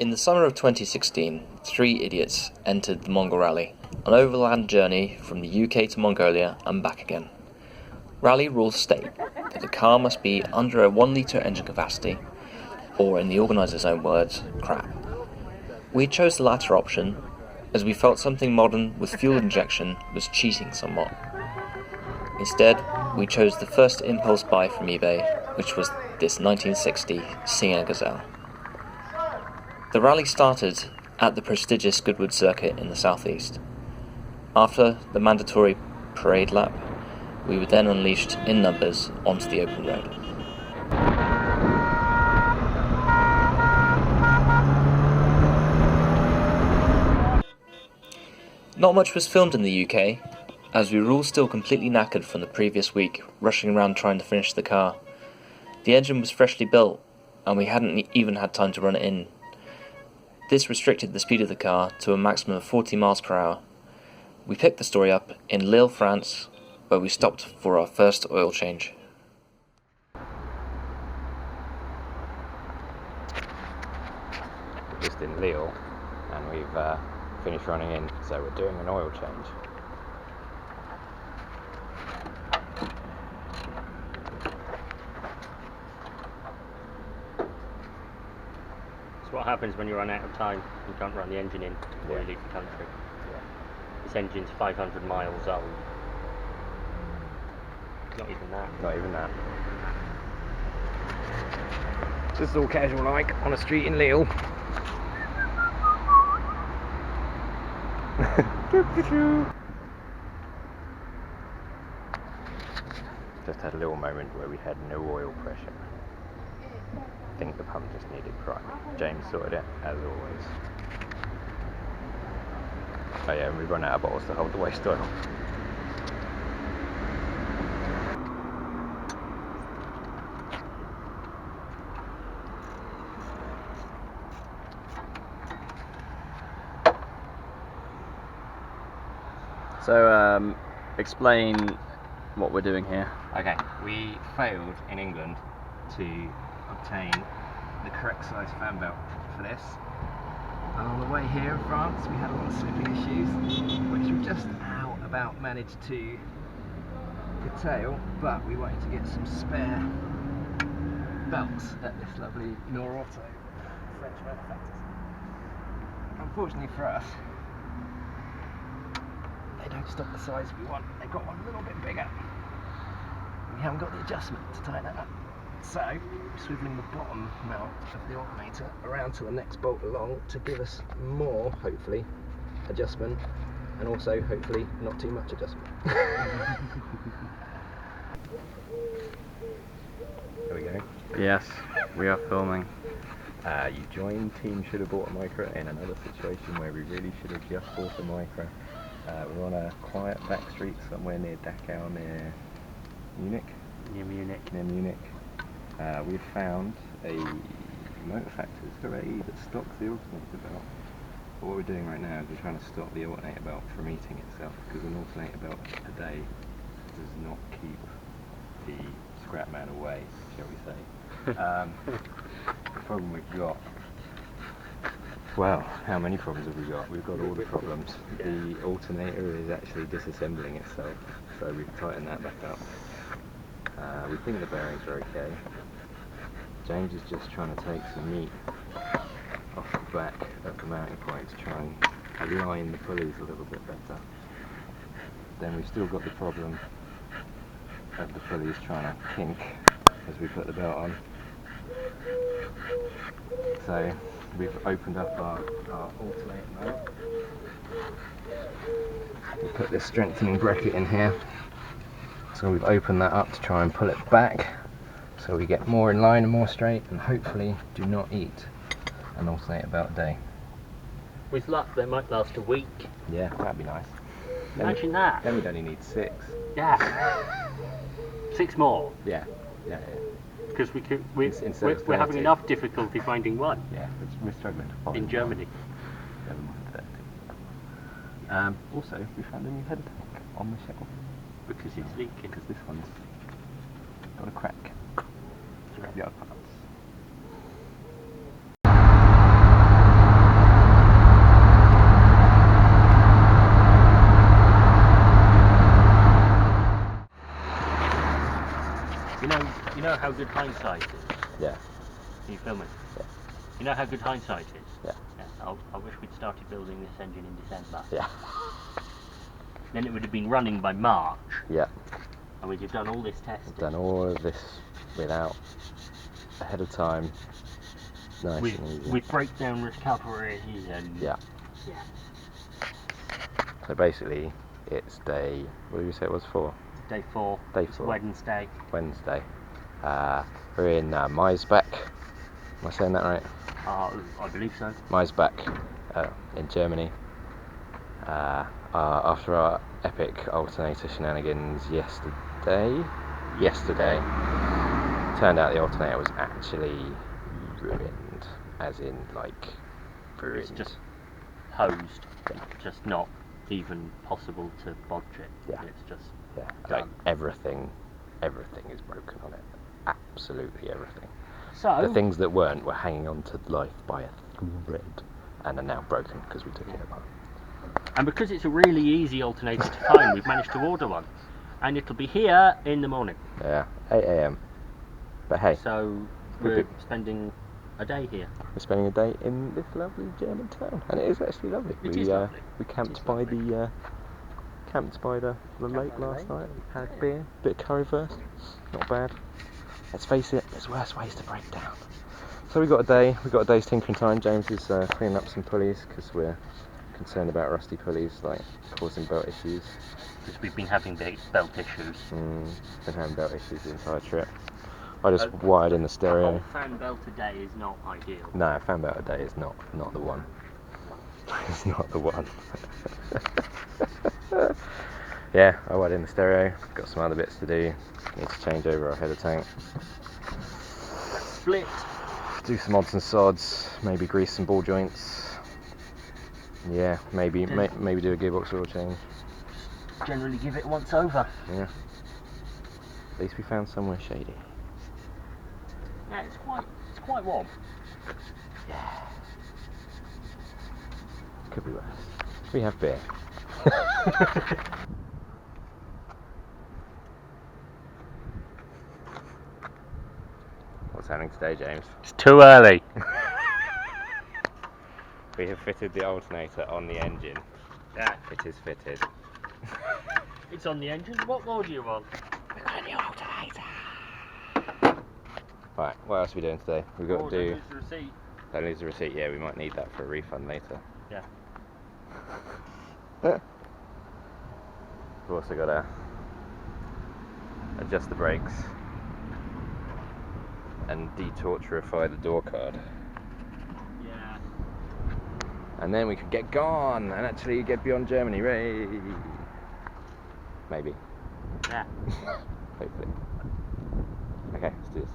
In the summer of 2016, 3 idiots entered the Mongol Rally, an overland journey from the UK to Mongolia and back again. Rally rules state that the car must be under a 1 litre engine capacity, or in the organiser's own words, crap. We chose the latter option as we felt something modern with fuel injection was cheating somewhat. Instead, we chose the first impulse buy from eBay, which was this 1960 Singer Gazelle. The rally started at the prestigious Goodwood Circuit in the southeast. After the mandatory parade lap, we were then unleashed in numbers onto the open road. Not much was filmed in the UK, as we were all still completely knackered from the previous week, rushing around trying to finish the car. The engine was freshly built, and we hadn't even had time to run it in. This restricted the speed of the car to a maximum of 40 miles per hour. We picked the story up in Lille, France, where we stopped for our first oil change. Just in Lille, and we've finished running in, so we're doing an oil change. It's what happens when you run out of time. You can't run the engine in before you leave the country. Yeah. This engine's 500 miles old. Not even that. Not even that. Just all casual like on a street in Lille. Just had a little moment where we had no oil pressure. I think the pump just needed priming. James sorted it, as always. Oh yeah, and we run out of bottles to hold the waste oil. So, explain what we're doing here. Okay, we failed in England to obtain the correct size fan belt for this. And on the way here in France, we had a lot of slipping issues, which we just about managed to curtail, but we wanted to get some spare belts at this lovely Norauto French manufacturers. Unfortunately for us, they don't stock the size we want. They've got one a little bit bigger. We haven't got the adjustment to tighten that up. So, swiveling the bottom mount of the alternator around to the next bolt along to give us more, hopefully, adjustment, and also, hopefully, not too much adjustment. There we go. Yes, we are filming. You joined Team Should Have Bought a Micra in another situation where we really should have just bought a Micra. We're on a quiet back street somewhere near Dachau, near Munich. Near Munich. Near Munich. We've found a motor factor's hooray that stocks the alternator belt. But what we're doing right now is we're trying to stop the alternator belt from eating itself, because an alternator belt a day does not keep the scrap man away, shall we say. The problem we've got, well, how many problems have we got? We've got all the problems. The alternator is actually disassembling itself, so we've tightened that back up. We think the bearings are okay. James is just trying to take some meat off the back of the mounting point to try and align the pulleys a little bit better. Then we've still got the problem of the pulleys trying to kink as we put the belt on. So we've opened up our alternator mount. We put this strengthening bracket in here. So we've opened that up to try and pull it back so we get more in line and more straight, and hopefully do not eat an alternator belt a day. With luck, they might last a week. Yeah, that'd be nice. Imagine that. Then we'd only need 6. Yeah. 6 more. Yeah. Because we're having 30. enough difficulty finding one. Yeah, we're struggling to find in Germany. Never mind 30. Also, we found a new head tank on the shelf. Because it's leaking. Because this one's got a crack. Scrapyard parts. how good hindsight is? Yeah. Can you film it? Yeah. You know how good hindsight is? Yeah. I wish we'd started building this engine in December. Yeah. Then it would have been running by March. Yeah. And we'd have done all this testing. Done all of this without ahead of time. Nice and easy. With breakdown recovery and Yeah. So basically, it's day. What did you say it was for? Day 4. Day It's 4. Wednesday. Wednesday. We're in Maisbach. Am I saying that right? I believe so. Maisbach, in Germany. After our epic alternator shenanigans yesterday, turned out the alternator was actually ruined, as in like ruined. It's just hosed. It's just not even possible to bodge it. Yeah. It's just like done. everything is broken on it. Absolutely everything. So The things that weren't were hanging on to life by a thread, and are now broken because we took it apart. and because it's a really easy alternator to find, we've managed to order one, and it'll be here in the morning. Yeah, 8 a.m. But hey, So we're spending a day here. we're spending a day in this lovely German town, and it is actually lovely. It is lovely. We camped It is by lovely. the lake by the last lake, night. Had a beer, bit of currywurst, not bad. Let's face it, there's worse ways to break down. So we got a day's tinkering time. James is cleaning up some pulleys because we're concerned about rusty pulleys like causing belt issues. Because we've been having belt issues. Been having belt issues the entire trip. I just wired in the A stereo. whole fan belt a day is not ideal. No, a fan belt a day is not the one. It's not the one. Yeah, I wired in the stereo. Got some other bits to do. Need to change over our header tank. Split. Do some odds and sods. Maybe grease some ball joints. Yeah, maybe do a gearbox oil change. Generally give it once over. Yeah. At least we found somewhere shady. Yeah, it's quite warm. Yeah. Could be worse. We have beer. What's happening today, James? It's too early. We have fitted the alternator on the engine. Yeah. It is fitted. It's on the engine. What more do you want? We've got a new alternator. Right, what else are we doing today? We've got to do. There's the receipt. That needs a receipt. Yeah, we might need that for a refund later. Yeah. We've also got to adjust the brakes and detorturify the door card. Yeah. And then we could get gone and actually get beyond Germany, Ray. Maybe. Yeah. Hopefully. Okay, let's do this.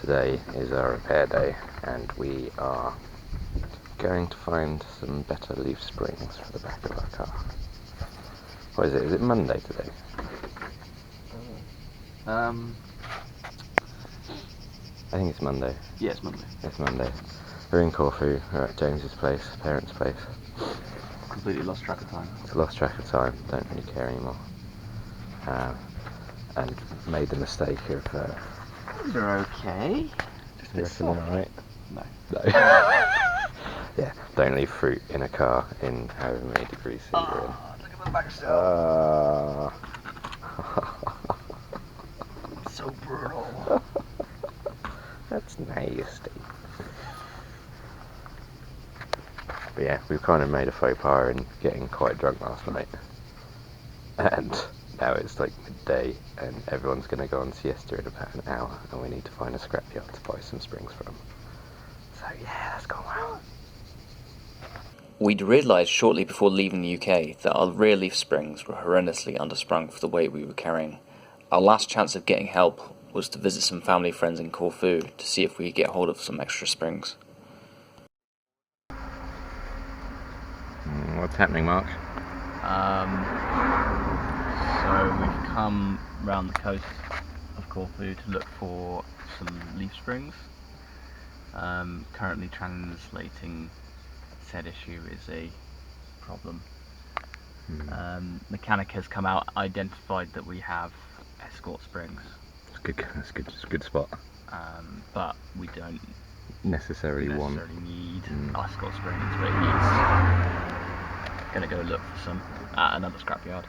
Today is our repair day and we are going to find some better leaf springs for the back of our car. What is it? Is it Monday today? I think it's Monday. Yeah, it's Monday. It's Monday. We're in Corfu, we're at James's place, parents' place. Completely lost track of time. It's lost track of time, don't really care anymore. And made the mistake of... They're okay. you reckon they're alright? No. No. Yeah, Don't leave fruit in a car in however many degrees C you're in. Look at my back so brutal. That's nasty. But yeah, we've kind of made a faux pas in getting quite drunk last night. And now it's like midday and everyone's going to go on siesta in about an hour and we need to find a scrapyard to buy some springs from. So yeah, that's gone well. We'd realised shortly before leaving the UK that our rear leaf springs were horrendously undersprung for the weight we were carrying. Our last chance of getting help was to visit some family friends in Corfu to see if we could get hold of some extra springs. What's happening, Mark? So we've come round the coast of Corfu to look for some leaf springs. Currently translating said issue is a problem. Mechanic has come out, identified that we have escort springs. It's a good spot. But we don't Necessarily need escort springs, but he's going to go look for some at another scrapyard.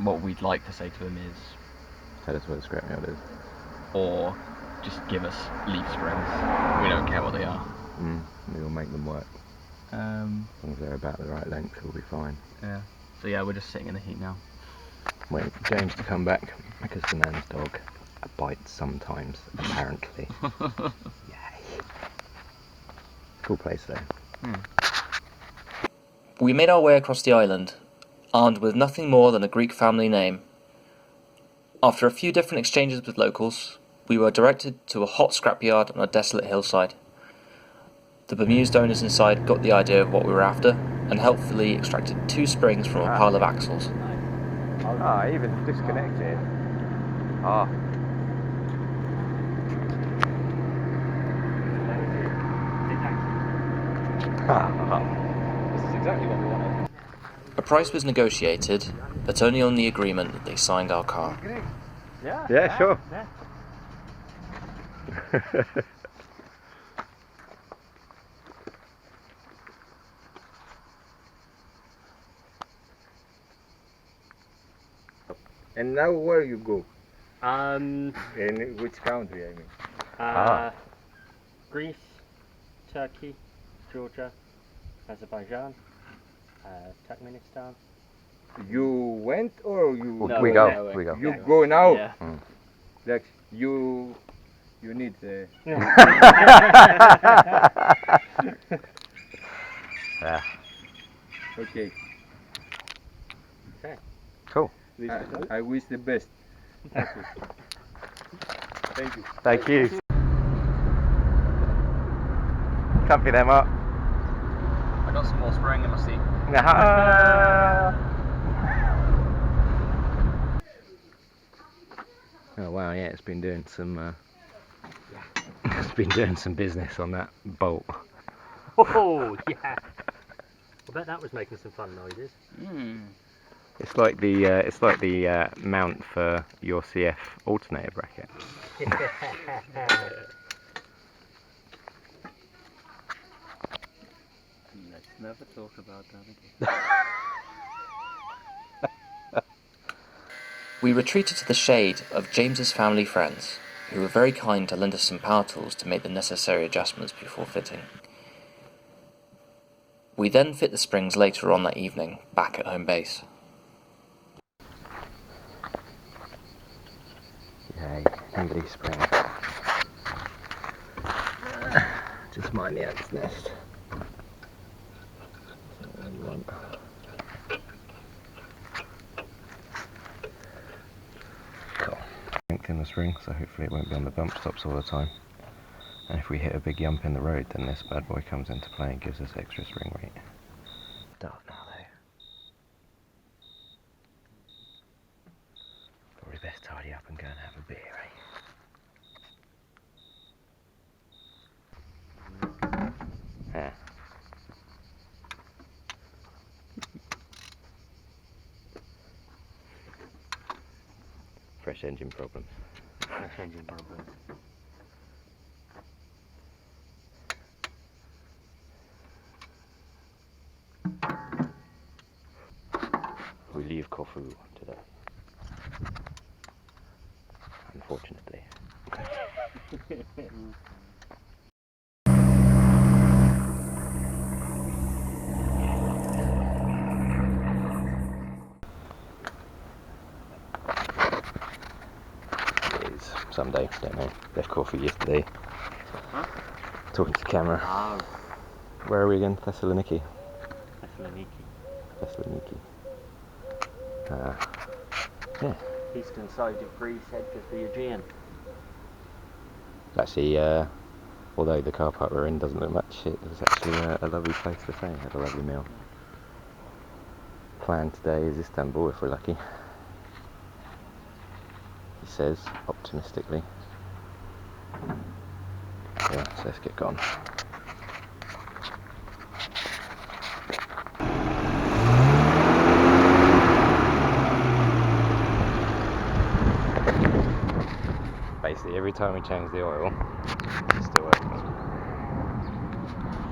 What we'd like to say to him is, Tell us where the scrapyard is. or just give us leaf springs. We don't care what they are. We'll make them work. As long as they're about the right length, we'll be fine. Yeah. So yeah, we're just sitting in the heat now. Wait for James to come back because the man's dog bites sometimes, apparently. Yay. Cool place though. We made our way across the island, armed with nothing more than a Greek family name. After a few different exchanges with locals, we were directed to a hot scrapyard on a desolate hillside. The bemused owners inside got the idea of what we were after and helpfully extracted 2 springs from a pile of axles. Even disconnected. This is exactly what we wanted. A price was negotiated, but only on the agreement that they signed our car. Yeah, sure. And now where you go? Um, In which country, I mean? Greece, Turkey, Georgia, Azerbaijan, Turkmenistan. You went or you... We go. You go now? Yeah. Like, you need... Yeah. Okay. Cool. I wish the best. Thank you. Thank you. Comfy there, Mark. I got some more spring in my seat. Oh wow, yeah, it's been doing some business on that bolt. Oh yeah. I bet that was making some fun noises. It's like the mount for your CF alternator bracket. Let's never talk about that again. We retreated to the shade of James's family friends, who were very kind to lend us some power tools to make the necessary adjustments before fitting. We then fit the springs later on that evening, back at home base. Yay, English spring. Just mind the ant's nest. Cool. Length in the spring, so hopefully it won't be on the bump stops all the time. And if we hit a big yump in the road, then this bad boy comes into play and gives us extra spring weight. Dark now though. Probably best tidy up and go and have a beer, eh? Yeah. Fresh engine problems. Fresh engine problem. Corfu today. Unfortunately. It is someday, don't know. Left Corfu yesterday. Huh? Talking to the camera. Ah, Where are we again? Thessaloniki. Thessaloniki. Yeah. Eastern side of Greece, edge of the Aegean. Actually, although the car park we're in doesn't look much, it was actually a lovely place to stay. Had a lovely meal. Plan today is Istanbul if we're lucky. He says, optimistically. Yeah, so let's get going. Basically, every time we change the oil, it's still working.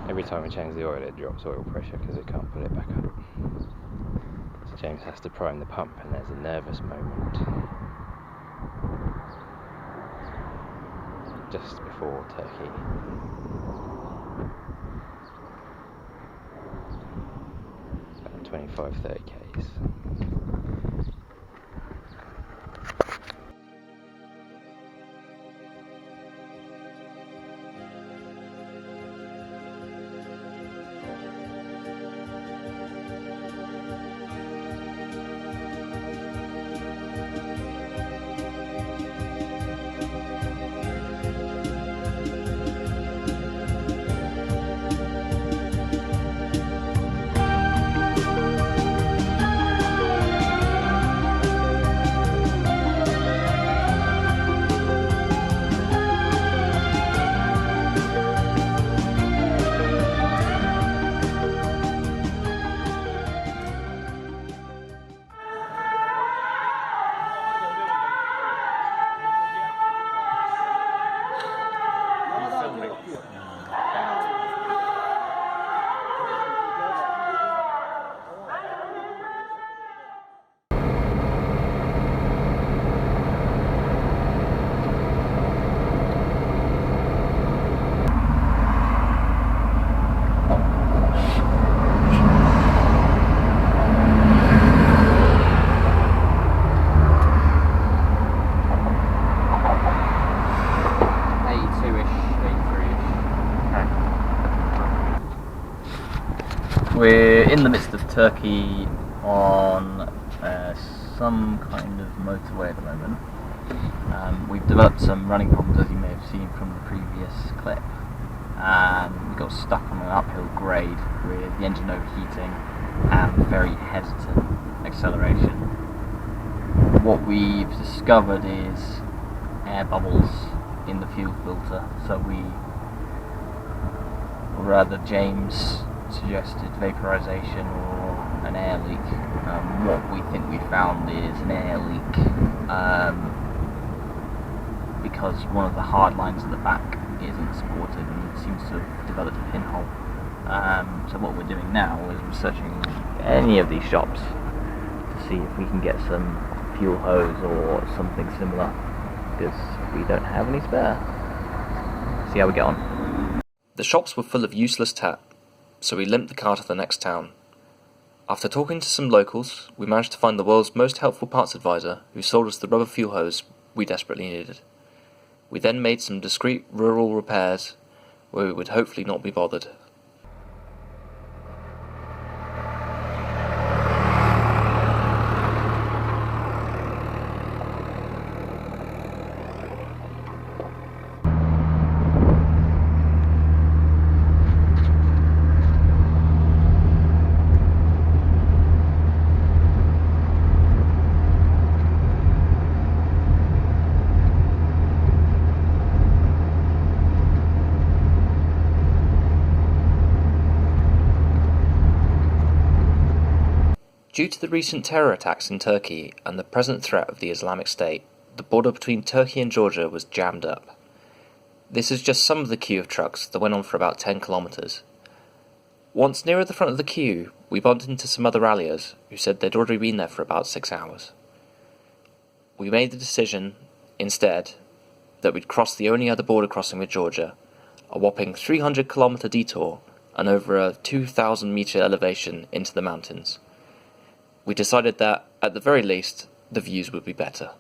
Every time we change the oil, it drops oil pressure because it can't put it back up. So James has to prime the pump, and there's a nervous moment just before Turkey. About 25-30 k's. We're in the midst of Turkey on some kind of motorway at the moment. We've developed some running problems, as you may have seen from the previous clip, and we got stuck on an uphill grade with the engine overheating and very hesitant acceleration. What we've discovered is air bubbles in the fuel filter, so or rather James suggested vaporization or an air leak. What we think we found is an air leak because one of the hard lines at the back isn't supported and seems to have developed a pinhole. So what we're doing now is we're searching any of these shops to see if we can get some fuel hose or something similar, because we don't have any spare. See how we get on. The shops were full of useless tap, so we limped the car to the next town. After talking to some locals, we managed to find the world's most helpful parts advisor, who sold us the rubber fuel hose we desperately needed. We then made some discreet rural repairs, where we would hopefully not be bothered. Due to the recent terror attacks in Turkey and the present threat of the Islamic State, the border between Turkey and Georgia was jammed up. This is just some of the queue of trucks that went on for about 10 kilometers. Once nearer the front of the queue, we bumped into some other ralliers who said they'd already been there for about 6 hours. We made the decision, instead, that we'd cross the only other border crossing with Georgia, a whopping 300-kilometre detour and over a 2,000-metre elevation into the mountains. We decided that, at the very least, the views would be better.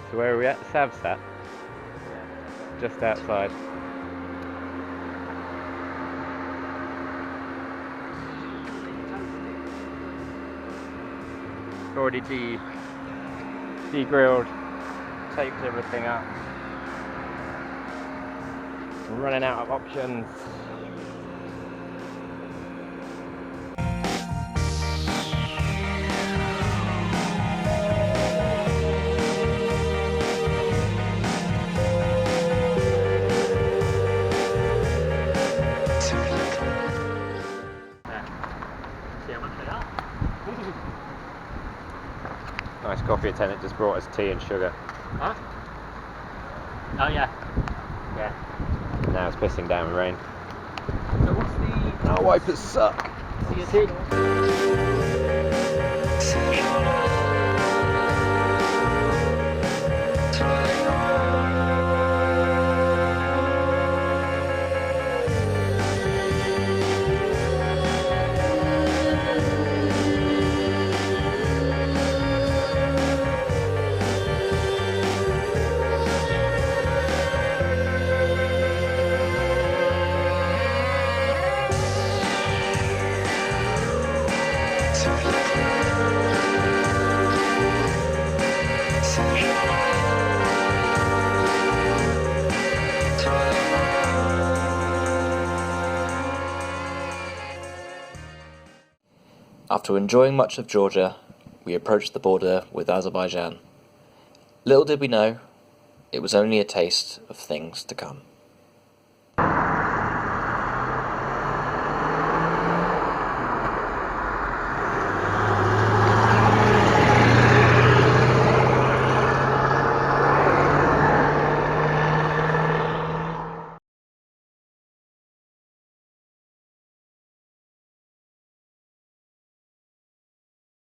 So where are we at? Savsat? Just outside. Already de-grilled, taped everything up. I'm running out of options. Nice coffee attendant just brought us tea and sugar. Huh? Oh yeah. Yeah. Now it's pissing down with rain. So what's the... Our wipers suck. After enjoying much of Georgia, we approached the border with Azerbaijan. Little did we know, it was only a taste of things to come.